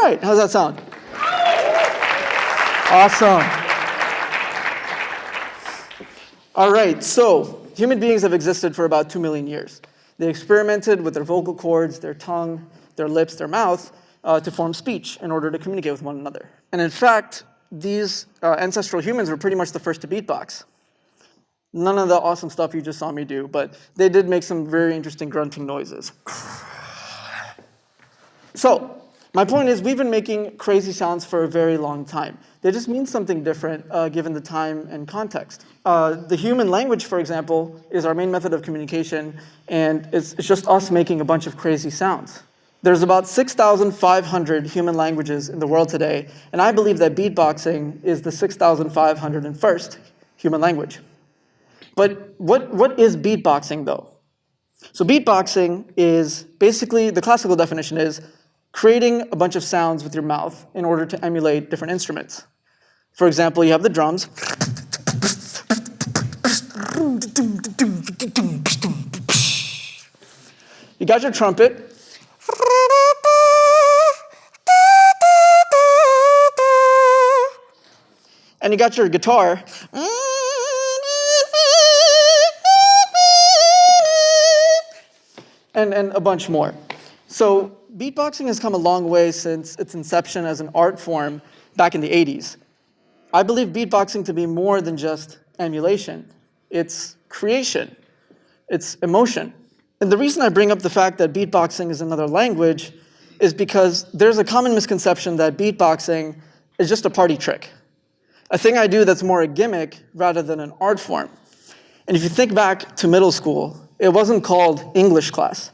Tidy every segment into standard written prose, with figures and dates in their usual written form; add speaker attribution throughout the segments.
Speaker 1: right, how's that sound? Awesome. All right, so human beings have existed for about 2 million years. They experimented with their vocal cords, their tongue, their lips, their mouth to form speech in order to communicate with one another. And in fact, these ancestral humans were pretty much the first to beatbox. None of the awesome stuff you just saw me do, but they did make some very interesting grunting noises. So, my point is we've been making crazy sounds for a very long time. They just mean something different given the time and context. The human language, for example, is our main method of communication, and it's just us making a bunch of crazy sounds. There's about 6,500 human languages in the world today, and I believe that beatboxing is the 6,501st human language. But what is beatboxing, though? So beatboxing is basically, the classical definition is creating a bunch of sounds with your mouth in order to emulate different instruments. For example, you have the drums. You got your trumpet. And you got your guitar. And a bunch more. So beatboxing has come a long way since its inception as an art form back in the 80s. I believe beatboxing to be more than just emulation. It's creation. It's emotion. And the reason I bring up the fact that beatboxing is another language is because there's a common misconception that beatboxing is just a party trick. A thing I do that's more a gimmick rather than an art form. And if you think back to middle school, it wasn't called English class.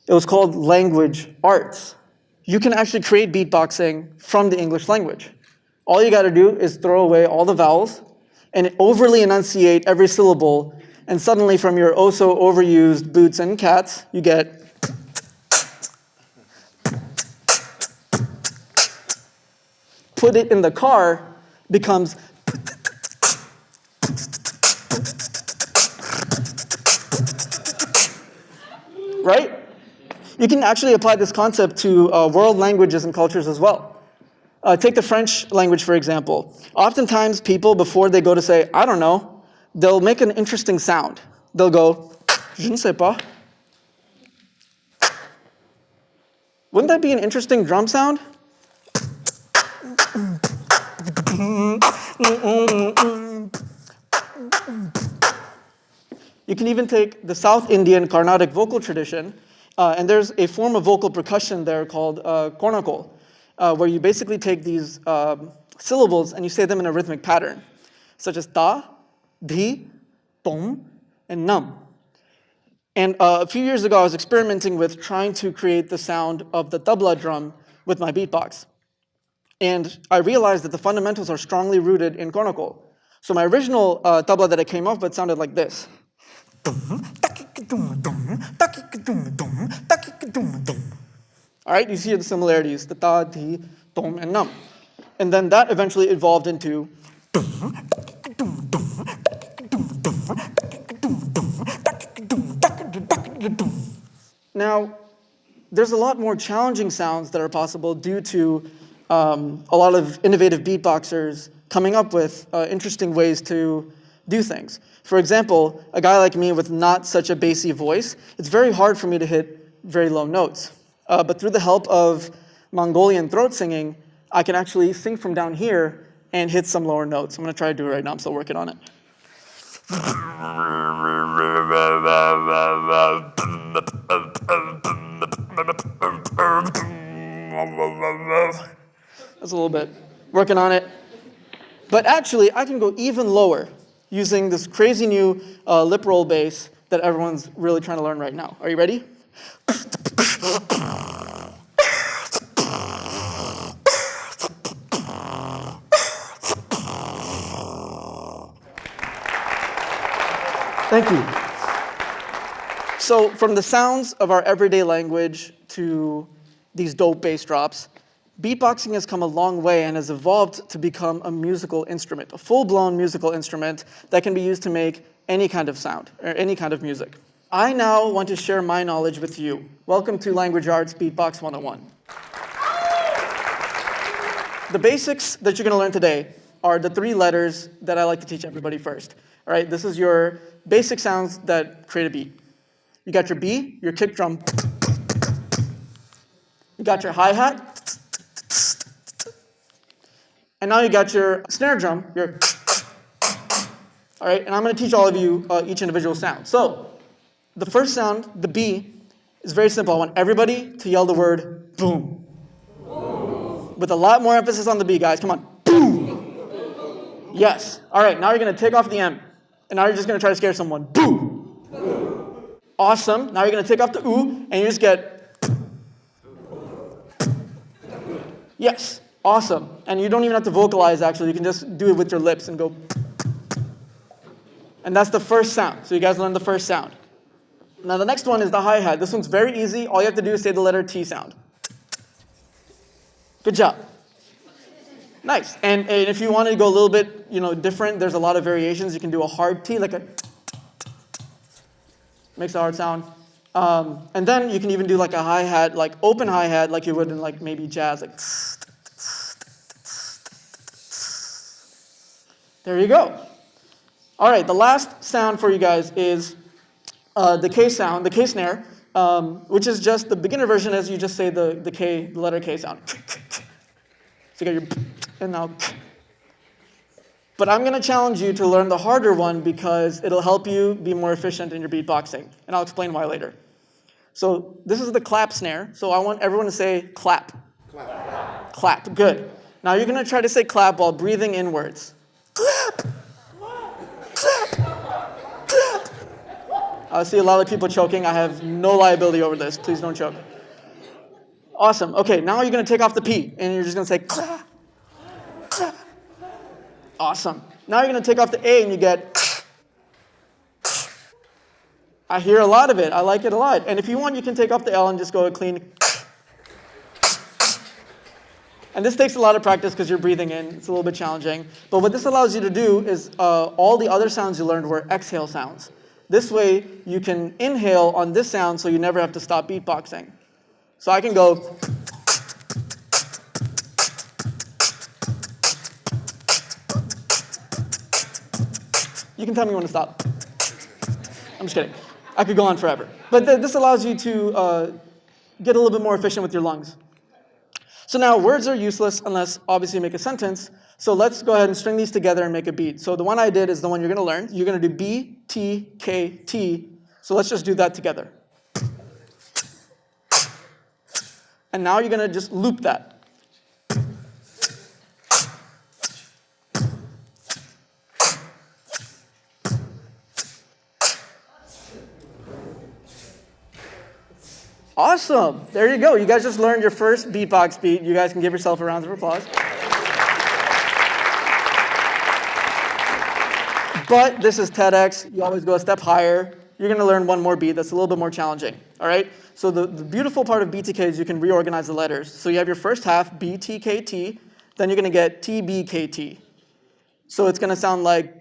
Speaker 1: It was called language arts. You can actually create beatboxing from the English language. All you got to do is throw away all the vowels and overly enunciate every syllable, and suddenly from your oh-so overused boots and cats, you get put it in the car becomes right? You can actually apply this concept to world languages and cultures as well. Take the French language, for example. Oftentimes, people, before they go to say, I don't know, they'll make an interesting sound. They'll go, je ne sais pas. Wouldn't that be an interesting drum sound? You can even take the South Indian Carnatic vocal tradition, and there's a form of vocal percussion there called cornakol, where you basically take these syllables and you say them in a rhythmic pattern, such as ta, dhi, tom, and nam. And a few years ago, I was experimenting with trying to create the sound of the tabla drum with my beatbox. And I realized that the fundamentals are strongly rooted in cornakol. So my original tabla that I came up with sounded like this. All right, you see the similarities, the ta, di, tom, and nam. And then that eventually evolved into Now, there's a lot more challenging sounds that are possible due to a lot of innovative beatboxers coming up with interesting ways to do things. For example, a guy like me with not such a bassy voice, it's very hard for me to hit very low notes. But through the help of Mongolian throat singing, I can actually sing from down here and hit some lower notes. I'm going to try to do it right now. I'm still working on it. That's a little bit. Working on it. But actually, I can go even lower using this crazy new lip roll bass that everyone's really trying to learn right now. Are you ready? Thank you. So from the sounds of our everyday language to these dope bass drops, beatboxing has come a long way and has evolved to become a musical instrument, a full-blown musical instrument that can be used to make any kind of sound or any kind of music. I now want to share my knowledge with you. Welcome to Language Arts Beatbox 101. the basics that you're going to learn today are the 3 letters that I like to teach everybody first. All right, this is your basic sounds that create a beat. You got your B, your kick drum. You got your hi-hat. And now you got your snare drum, your. All right, and I'm going to teach all of you each individual sound. So the first sound, the B, is very simple. I want everybody to yell the word boom. Boom. With a lot more emphasis on the B, guys. Come on. Boom. Yes. All right, now you're going to take off the M. And now you're just going to try to scare someone. Boom. Boom. Awesome. Now you're going to take off the ooh, and you just get. Yes. Awesome. And you don't even have to vocalize, actually. You can just do it with your lips and go. And that's the first sound. So you guys learned the first sound. Now the next one is the hi-hat. This one's very easy. All you have to do is say the letter T sound. Good job. Nice. And if you wanted to go a little bit, different, there's a lot of variations. You can do a hard T, like a. Makes a hard sound. And then you can even do like a hi-hat, like open hi-hat, like you would in like maybe jazz, like. There you go. All right, the last sound for you guys is the K sound, the K snare, which is just the beginner version as you just say the K, the letter K sound. So you got your and now. But I'm going to challenge you to learn the harder one because it'll help you be more efficient in your beatboxing. And I'll explain why later. So this is the clap snare. So I want everyone to say clap. Clap. Clap. Good. Now you're going to try to say clap while breathing inwards. Clap. Clap. Clap. I see a lot of people choking. I have no liability over this. Please don't choke. Awesome. Okay, now you're going to take off the P, and you're just going to say clap. Clap. Awesome. Now you're going to take off the A, and you get. I hear a lot of it. I like it a lot. And if you want, you can take off the L and just go a clean. And this takes a lot of practice because you're breathing in. It's a little bit challenging. But what this allows you to do is all the other sounds you learned were exhale sounds. This way, you can inhale on this sound so you never have to stop beatboxing. So I can go. You can tell me when to stop. I'm just kidding. I could go on forever. But this allows you to get a little bit more efficient with your lungs. So now words are useless unless obviously you make a sentence. So let's go ahead and string these together and make a beat. So the one I did is the one you're going to learn. You're going to do B, T, K, T. So let's just do that together. And now you're going to just loop that. Awesome. There you go. You guys just learned your first beatbox beat. You guys can give yourself a round of applause. But this is TEDx. You always go a step higher. You're going to learn one more beat that's a little bit more challenging. All right? So the beautiful part of BTK is you can reorganize the letters. So you have your first half, B, T, K, T. Then you're going to get T, B, K, T. So it's going to sound like.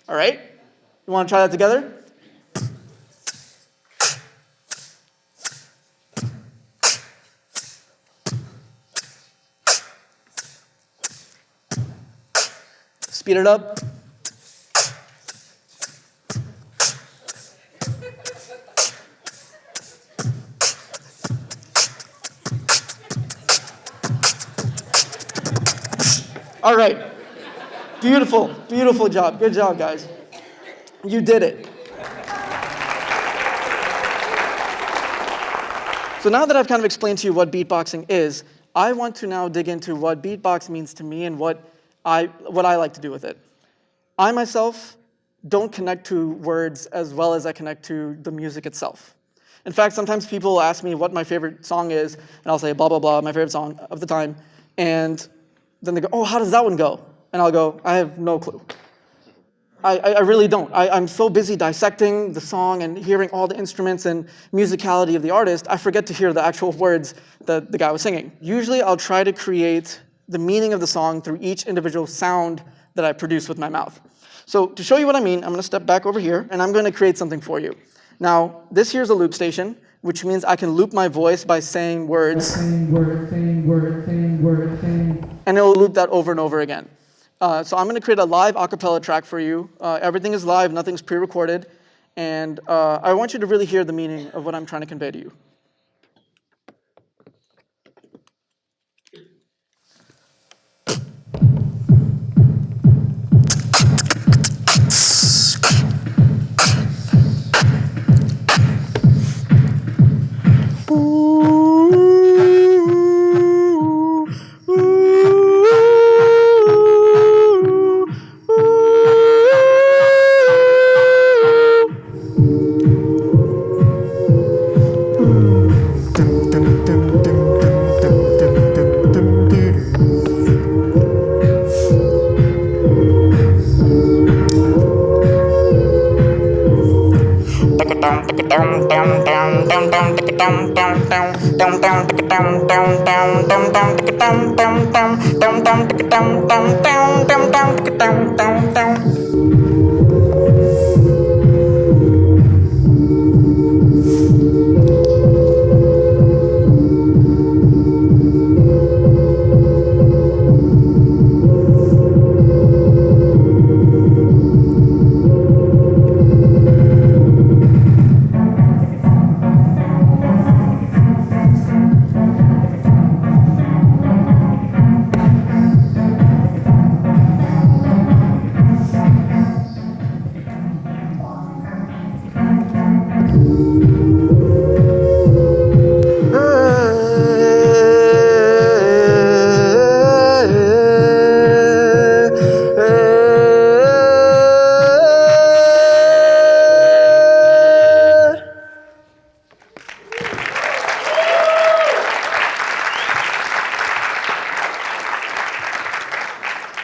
Speaker 1: All right? You want to try that together? Speed it up. All right. Beautiful, beautiful job. Good job, guys. You did it. So now that I've kind of explained to you what beatboxing is, I want to now dig into what beatbox means to me and what I like to do with it. I myself don't connect to words as well as I connect to the music itself. In fact, sometimes people will ask me what my favorite song is, and I'll say blah, blah, blah, my favorite song of the time. And then they go, oh, how does that one go? And I'll go, I have no clue. I really don't. I'm so busy dissecting the song and hearing all the instruments and musicality of the artist, I forget to hear the actual words that the guy was singing. Usually I'll try to create the meaning of the song through each individual sound that I produce with my mouth. So to show you what I mean, I'm going to step back over here, and I'm going to create something for you. Now, this here's a loop station. which means I can loop my voice by saying words.
Speaker 2: Saying word, saying word, saying word, saying.
Speaker 1: And it'll loop that over and over again. So I'm going to create a live acapella track for you. Everything is live, nothing's pre-recorded. And I want you to really hear the meaning of what I'm trying to convey to you.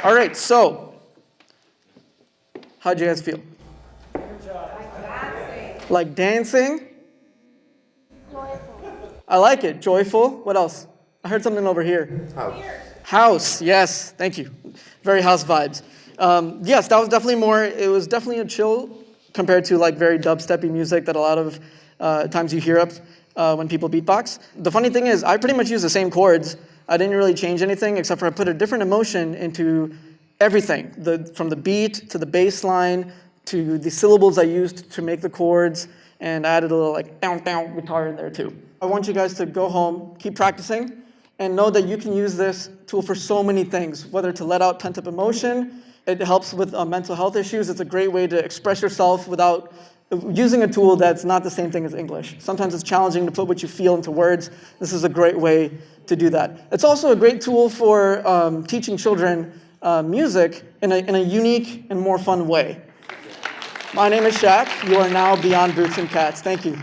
Speaker 1: All right, so how'd you guys feel? Like dancing? Joyful. I like it. Joyful. What else? I heard something over here. House. Yes. Thank you. Very house vibes. Yes, that was definitely more. It was definitely a chill compared to like very dubsteppy music that a lot of times you hear up when people beatbox. The funny thing is, I pretty much use the same chords. I didn't really change anything except for I put a different emotion into everything, from the beat to the bass line to the syllables I used to make the chords, and I added a little like down guitar in there too. I want you guys to go home, keep practicing, and know that you can use this tool for so many things, whether to let out pent-up emotion. It helps with mental health issues. It's a great way to express yourself without using a tool that's not the same thing as English. Sometimes it's challenging to put what you feel into words. This is a great way to do that. It's also a great tool for teaching children music in a unique and more fun way. My name is Shaq. You are now Beyond Boots and Cats. Thank you.